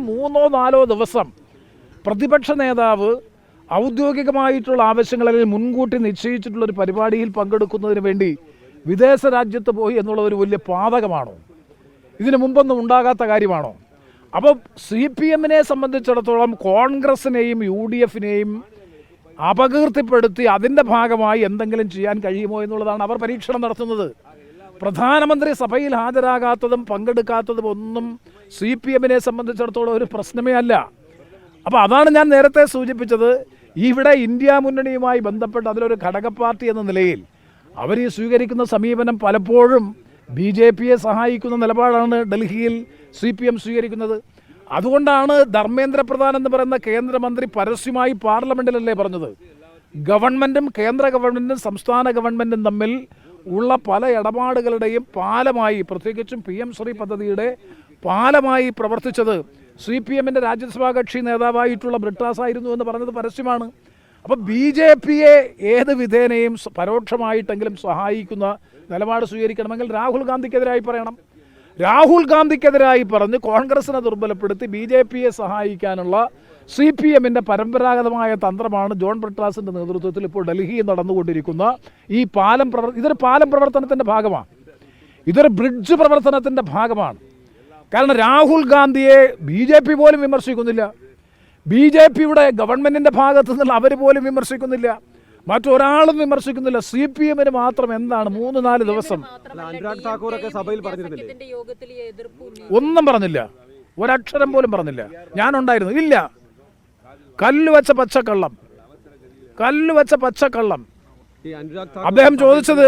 3-4 ദിവസം പ്രതിപക്ഷ നേതാവ് ഔദ്യോഗികമായിട്ടുള്ള ആവശ്യങ്ങളിൽ മുൻകൂട്ടി നിശ്ചയിച്ചിട്ടുള്ളൊരു പരിപാടിയിൽ പങ്കെടുക്കുന്നതിന് വേണ്ടി വിദേശ രാജ്യത്ത് പോയി എന്നുള്ളതൊരു വലിയ പാതകമാണോ? ഇതിനു മുമ്പൊന്നും ഉണ്ടാകാത്ത കാര്യമാണോ? അപ്പോൾ CPM-നെ സംബന്ധിച്ചിടത്തോളം കോൺഗ്രസിനെയും UDF-നെയും അപകീർത്തിപ്പെടുത്തി അതിൻ്റെ ഭാഗമായി എന്തെങ്കിലും ചെയ്യാൻ കഴിയുമോ എന്നുള്ളതാണ് അവർ പരീക്ഷണം നടത്തുന്നത്. പ്രധാനമന്ത്രി സഭയിൽ ഹാജരാകാത്തതും പങ്കെടുക്കാത്തതും ഒന്നും CPM-നെ സംബന്ധിച്ചിടത്തോളം ഒരു പ്രശ്നമേ അല്ല. അപ്പോൾ അതാണ് ഞാൻ നേരത്തെ സൂചിപ്പിച്ചത്. ഇവിടെ ഇന്ത്യ മുന്നണിയുമായി ബന്ധപ്പെട്ട് അതിലൊരു ഘടക പാർട്ടി എന്ന നിലയിൽ അവർ ഈ സ്വീകരിക്കുന്ന സമീപനം പലപ്പോഴും BJP-യെ സഹായിക്കുന്ന നിലപാടാണ് ഡൽഹിയിൽ CPM സ്വീകരിക്കുന്നത്. അതുകൊണ്ടാണ് ധർമ്മേന്ദ്ര പ്രധാൻ എന്ന് പറയുന്ന കേന്ദ്രമന്ത്രി പരസ്യമായി പാർലമെൻറ്റിലല്ലേ പറഞ്ഞത്, ഗവൺമെൻറ്റും കേന്ദ്ര ഗവൺമെൻറ്റും സംസ്ഥാന ഗവൺമെൻറ്റും തമ്മിൽ ഉള്ള പല ഇടപാടുകളുടെയും പാലമായി, പ്രത്യേകിച്ചും PM ശ്രീ പദ്ധതിയുടെ പാലമായി പ്രവർത്തിച്ചത് CPM-ന്റെ രാജ്യസഭാ കക്ഷി നേതാവായിട്ടുള്ള ബ്രിട്ടാസ് ആയിരുന്നു എന്ന് പറഞ്ഞത് പരസ്യമാണ്. അപ്പോൾ BJP-യെ ഏത് വിധേനയും പരോക്ഷമായിട്ടെങ്കിലും സഹായിക്കുന്ന നിലപാട് സ്വീകരിക്കണമെങ്കിൽ രാഹുൽ ഗാന്ധിക്കെതിരായി പറയണം. രാഹുൽ ഗാന്ധിക്കെതിരായി പറഞ്ഞ് കോൺഗ്രസിനെ ദുർബലപ്പെടുത്തി BJP-യെ സഹായിക്കാനുള്ള CPM-ന്റെ പരമ്പരാഗതമായ തന്ത്രമാണ് ജോൺ ബ്രിട്ടാസിൻ്റെ നേതൃത്വത്തിൽ ഇപ്പോൾ ഡൽഹിയിൽ നടന്നുകൊണ്ടിരിക്കുന്ന ഈ ഇതൊരു പാലം പ്രവർത്തനത്തിൻ്റെ ഭാഗമാണ്, ഇതൊരു ബ്രിഡ്ജ് പ്രവർത്തനത്തിൻ്റെ ഭാഗമാണ്. കാരണം രാഹുൽ ഗാന്ധിയെ BJP പോലും വിമർശിക്കുന്നില്ല, BJP-യുടെ ഗവൺമെൻറ്റിൻ്റെ ഭാഗത്തു നിന്നുള്ള അവർ പോലും വിമർശിക്കുന്നില്ല, മറ്റൊരാളും വിമർശിക്കുന്നില്ല. CPM-ന് മാത്രം എന്താണ് 3-4 ദിവസം ഒന്നും പറഞ്ഞില്ല, ഒരക്ഷരം പോലും പറഞ്ഞില്ല. ഞാനുണ്ടായിരുന്നു, ഇല്ല. കല്ലുവച്ച പച്ചക്കള്ളം. അദ്ദേഹം ചോദിച്ചത്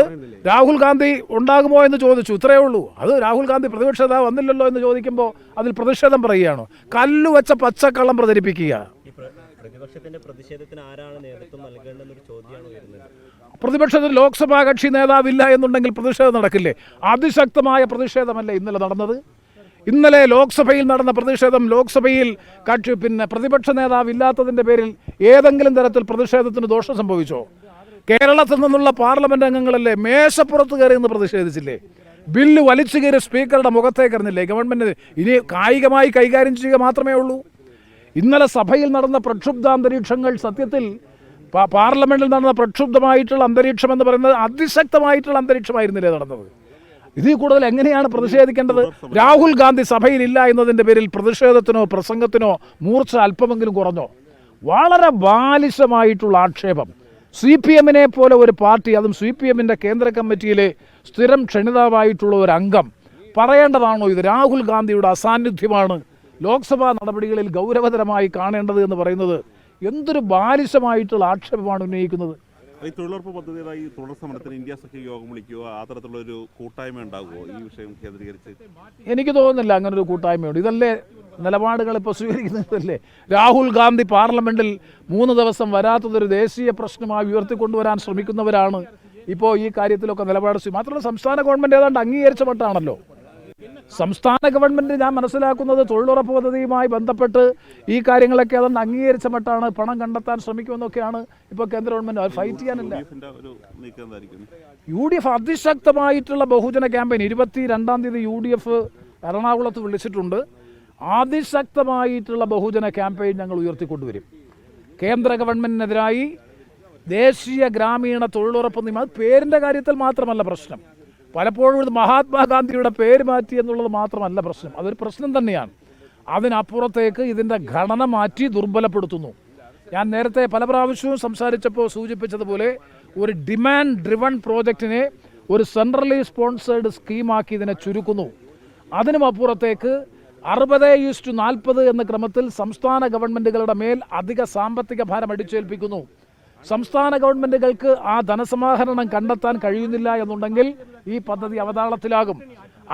രാഹുൽ ഗാന്ധി ഉണ്ടാകുമോ എന്ന് ചോദിച്ചു, ഇത്രയേ ഉള്ളൂ. അത് രാഹുൽ ഗാന്ധി പ്രതിപക്ഷ നേതാവ് വന്നില്ലല്ലോ എന്ന് ചോദിക്കുമ്പോൾ അതിൽ പ്രതിഷേധം പറയുകയാണോ? കല്ലുവച്ച പച്ചക്കള്ളം പ്രചരിപ്പിക്കുക. പ്രതിപക്ഷത്തിന് ലോക്സഭാ കക്ഷി നേതാവില്ല എന്നുണ്ടെങ്കിൽ പ്രതിഷേധം നടക്കില്ലേ? അതിശക്തമായ പ്രതിഷേധമല്ലേ ഇന്നലെ നടന്നത്? ഇന്നലെ ലോക്സഭയിൽ നടന്ന പ്രതിഷേധം, ലോക്സഭയിൽ പ്രതിപക്ഷ നേതാവ് ഇല്ലാത്തതിൻ്റെ പേരിൽ ഏതെങ്കിലും തരത്തിൽ പ്രതിഷേധത്തിന് ദോഷം സംഭവിച്ചോ? കേരളത്തിൽ നിന്നുള്ള പാർലമെൻറ്റ് അംഗങ്ങളല്ലേ മേശപ്പുറത്ത് കയറി എന്ന് പ്രതിഷേധിച്ചില്ലേ? ബില്ല് വലിച്ചു കയറി സ്പീക്കറുടെ മുഖത്തേക്ക് എറിഞ്ഞില്ലേ? ഗവൺമെൻറ് ഇനി കായികമായി കൈകാര്യം ചെയ്യുക മാത്രമേ ഉള്ളൂ. ഇന്നലെ സഭയിൽ നടന്ന പ്രക്ഷുബ്ധാന്തരീക്ഷങ്ങൾ സത്യത്തിൽ പാർലമെൻറ്റിൽ നടന്ന പ്രക്ഷുബ്ധമായിട്ടുള്ള അന്തരീക്ഷം എന്ന് പറയുന്നത് അതിശക്തമായിട്ടുള്ള അന്തരീക്ഷമായിരുന്നില്ലേ നടന്നത്? ഇതിൽ കൂടുതൽ എങ്ങനെയാണ് പ്രതിഷേധിക്കേണ്ടത്? രാഹുൽ ഗാന്ധി സഭയിലില്ല എന്നതിൻ്റെ പേരിൽ പ്രതിഷേധത്തിനോ പ്രസംഗത്തിനോ മൂർച്ച അല്പമെങ്കിലും കുറഞ്ഞോ? വളരെ ബാലിശമായിട്ടുള്ള ആക്ഷേപം. CPM-നെ പോലെ ഒരു പാർട്ടി, അതും CPM-ന്റെ കേന്ദ്ര കമ്മിറ്റിയിലെ സ്ഥിരം ക്ഷണിതാവായിട്ടുള്ള ഒരു അംഗം പറയേണ്ടതാണോ ഇത്? രാഹുൽ ഗാന്ധിയുടെ അസാന്നിധ്യമാണ് ലോക്സഭാ നടപടികളിൽ ഗൗരവതരമായി കാണേണ്ടത് എന്ന് പറയുന്നത് എന്തൊരു ബാലിശമായിട്ടുള്ള ആക്ഷേപമാണ് ഉന്നയിക്കുന്നത്. ഈ തൊഴിലുറപ്പ് പദ്ധതിയുമായി തുടർ സമരത്തിന് ഇന്ത്യ സഖ്യം യോഗം വിളിക്കുക, ആ തരത്തിലുള്ളൊരു കൂട്ടായ്മ ഉണ്ടാകുമോ ഈ വിഷയം കേന്ദ്രീകരിച്ച്? എനിക്ക് തോന്നുന്നില്ല അങ്ങനൊരു കൂട്ടായ്മയുണ്ട്. ഇതല്ലേ നിലപാടുകൾ ഇപ്പോൾ സ്വീകരിക്കുന്നതല്ലേ? രാഹുൽ ഗാന്ധി പാർലമെൻറ്റിൽ 3 ദിവസം വരാത്തതൊരു ദേശീയ പ്രശ്നമായി ഉയർത്തിക്കൊണ്ടുവരാൻ ശ്രമിക്കുന്നവരാണ് ഇപ്പോൾ ഈ കാര്യത്തിലൊക്കെ നിലപാട്. മാത്രമല്ല സംസ്ഥാന ഗവൺമെൻറ് ഏതാണ്ട് അംഗീകരിച്ച മട്ടാണല്ലോ. സംസ്ഥാന ഗവൺമെൻറ് ഞാൻ മനസ്സിലാക്കുന്നത് തൊഴിലുറപ്പ് പദ്ധതിയുമായി ബന്ധപ്പെട്ട് ഈ കാര്യങ്ങളൊക്കെ അതുകൊണ്ട് അംഗീകരിച്ച മട്ടാണ്, പണം കണ്ടെത്താൻ ശ്രമിക്കുമെന്നൊക്കെയാണ് ഇപ്പോൾ കേന്ദ്ര ഗവൺമെൻറ് ഫൈറ്റ് ചെയ്യാനില്ല. UDF അതിശക്തമായിട്ടുള്ള ബഹുജന ക്യാമ്പയിൻ 22-ാം തീയതി UDF എറണാകുളത്ത് വിളിച്ചിട്ടുണ്ട്. അതിശക്തമായിട്ടുള്ള ബഹുജന ക്യാമ്പയിൻ ഞങ്ങൾ ഉയർത്തിക്കൊണ്ടുവരും. കേന്ദ്ര ഗവൺമെൻറ്റിനെതിരായി ദേശീയ ഗ്രാമീണ തൊഴിലുറപ്പ് നിയമം, അത് പേരിൻ്റെ കാര്യത്തിൽ മാത്രമല്ല പ്രശ്നം. പലപ്പോഴും ഇത് മഹാത്മാഗാന്ധിയുടെ പേര് മാറ്റി എന്നുള്ളത് മാത്രമല്ല പ്രശ്നം, അതൊരു പ്രശ്നം തന്നെയാണ്. അതിനപ്പുറത്തേക്ക് ഇതിൻ്റെ ഘടന മാറ്റി ദുർബലപ്പെടുത്തുന്നു. ഞാൻ നേരത്തെ പല പ്രാവശ്യവും സംസാരിച്ചപ്പോൾ സൂചിപ്പിച്ചതുപോലെ ഒരു ഡിമാൻഡ് ഡ്രിവൺ പ്രോജക്റ്റിനെ ഒരു സെൻട്രലി സ്പോൺസേഡ് സ്കീമാക്കി ഇതിനെ ചുരുക്കുന്നു. അതിനും അപ്പുറത്തേക്ക് 60:40 എന്ന ക്രമത്തിൽ സംസ്ഥാന ഗവൺമെൻറ്റുകളുടെ മേൽ അധിക സാമ്പത്തിക ഭാരം അടിച്ചേൽപ്പിക്കുന്നു. സംസ്ഥാന ഗവൺമെൻറ്റുകൾക്ക് ആ ധനസമാഹരണം കണ്ടെത്താൻ കഴിയുന്നില്ല എന്നുണ്ടെങ്കിൽ ഈ പദ്ധതി അവതാളത്തിലാകും.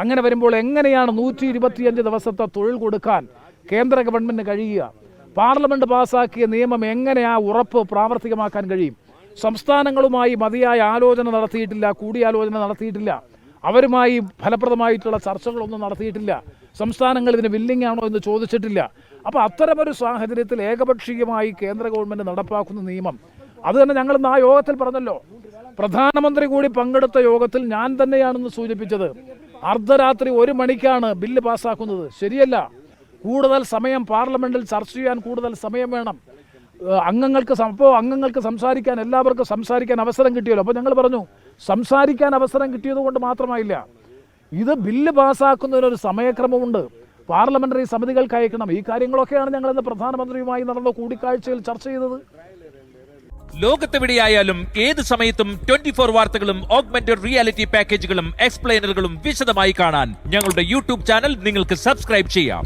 അങ്ങനെ വരുമ്പോൾ എങ്ങനെയാണ് 125 ദിവസത്തെ തൊഴിൽ കൊടുക്കാൻ കേന്ദ്ര ഗവൺമെൻറ്റിന് കഴിയുക? പാർലമെൻറ്റ് പാസ്സാക്കിയ നിയമം എങ്ങനെ ആ ഉറപ്പ് പ്രാവർത്തികമാക്കാൻ കഴിയും? സംസ്ഥാനങ്ങളുമായി മതിയായ ആലോചന നടത്തിയിട്ടില്ല, കൂടിയാലോചന നടത്തിയിട്ടില്ല, അവരുമായി ഫലപ്രദമായിട്ടുള്ള ചർച്ചകളൊന്നും നടത്തിയിട്ടില്ല, സംസ്ഥാനങ്ങൾ ഇതിന് വില്ലിംഗ് ആണോ എന്ന് ചോദിച്ചിട്ടില്ല. അപ്പോൾ അത്തരമൊരു സാഹചര്യത്തിൽ ഏകപക്ഷീയമായി കേന്ദ്ര ഗവൺമെൻറ് നടപ്പാക്കുന്ന നിയമം, അത് തന്നെ ഞങ്ങൾ ആ യോഗത്തിൽ പറഞ്ഞല്ലോ. പ്രധാനമന്ത്രി കൂടി പങ്കെടുത്ത യോഗത്തിൽ ഞാൻ തന്നെയാണെന്ന് സൂചിപ്പിച്ചത്. അർദ്ധരാത്രി 1 മണിക്കാണ് ബില്ല് പാസ്സാക്കുന്നത്. ശരിയല്ല. കൂടുതൽ സമയം പാർലമെൻറ്റിൽ ചർച്ച ചെയ്യാൻ കൂടുതൽ സമയം വേണം. അംഗങ്ങൾക്ക് സംസാരിക്കാൻ, എല്ലാവർക്കും സംസാരിക്കാൻ അവസരം കിട്ടിയല്ലോ. അപ്പോൾ ഞങ്ങൾ പറഞ്ഞു സംസാരിക്കാൻ അവസരം കിട്ടിയത് കൊണ്ട് മാത്രമായില്ല, ഇത് ബില്ല് പാസ്സാക്കുന്നതിനൊരു സമയക്രമമുണ്ട്, പാർലമെൻ്ററി സമിതികൾക്ക് അയക്കണം. ഈ കാര്യങ്ങളൊക്കെയാണ് ഞങ്ങളിന്ന് പ്രധാനമന്ത്രിയുമായി നടന്ന കൂടിക്കാഴ്ചയിൽ ചർച്ച ചെയ്തത്. ലോകത്തെവിടെയായാലും ഏത് സമയത്തും 24 വാർത്തകളും ഓഗ്മെന്റഡ് റിയാലിറ്റി പാക്കേജുകളും എക്സ്പ്ലെയിനറുകളും വിശദമായി കാണാൻ ഞങ്ങളുടെ യൂട്യൂബ് ചാനൽ നിങ്ങൾക്ക് സബ്സ്ക്രൈബ് ചെയ്യാം.